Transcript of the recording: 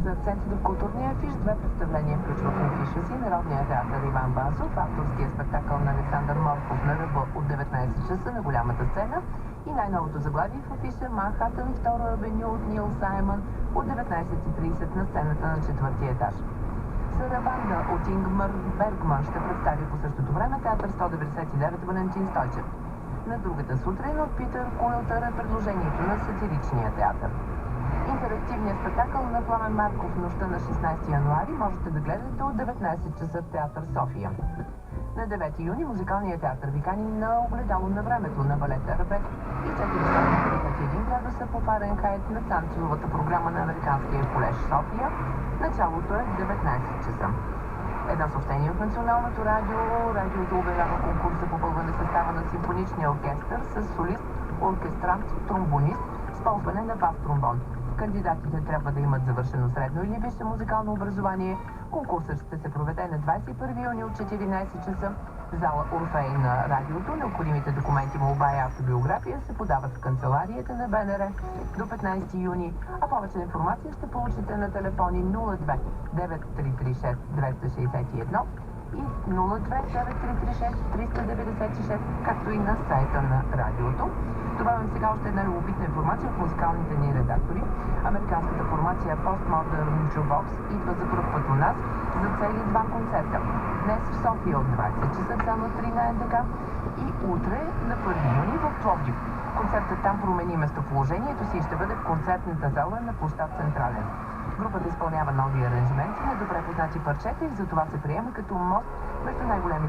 за акцентите в културния афиш две представления включва в афиша си Народния театър Иван Вазов, авторския спектакъл на Александър Морков на ръба от 19 часа на голямата сцена и най-новото заглавие в афиша Манхатън и Второ авеню от Нил Саймън от 19:30 на сцената на четвъртия етаж. Сарабанда от Ингмар Бергман ще представи по същото време театър 199 Валентин Стойчев. На другата сутрин от Питър Куилтър е предложението на сатиричния театър. Интерактивният спектакъл на Пламен Марков Нощта на 16 януари можете да гледате от 19 часа в театър София. На 9 юни музикалният театър ви кани на Огледало на времето на балет Арабеск и 451 градуса по Фаренхайт на танцовата програма на Американския колеж София. Началото е 19 часа. Едно съобщение от Националното радио. Радиото обявява конкурс за попълване състава на симфоничния оркестър с солист, оркестрант, тромбонист с ползване на бас-тромбон. Кандидатите трябва да имат завършено средно или висше музикално образование. Конкурсът ще се проведе на 21 юни от 14 часа в зала Орфей на радиото. Необходимите документи, молба и автобиография се подават в канцеларията на БНР до 15 юни, а повече информация ще получите на телефони 02 9336 261 и 02 9336 396, както и на сайта на радиото. Добавям сега още една любопитна информация от музикалните ни редактори. Американската формация Postmodern Jukebox идва за пръв път у нас за цели два концерта. Днес в София от 20 часа в зала 3 на НДК и утре на 1 юни в Пловдив. Концертът там промени местоположението си и ще бъде в концертната зала на площад Централен. Групата изпълнява нови аранжименти на добре познати парчета и затова се приема като мост между най-големите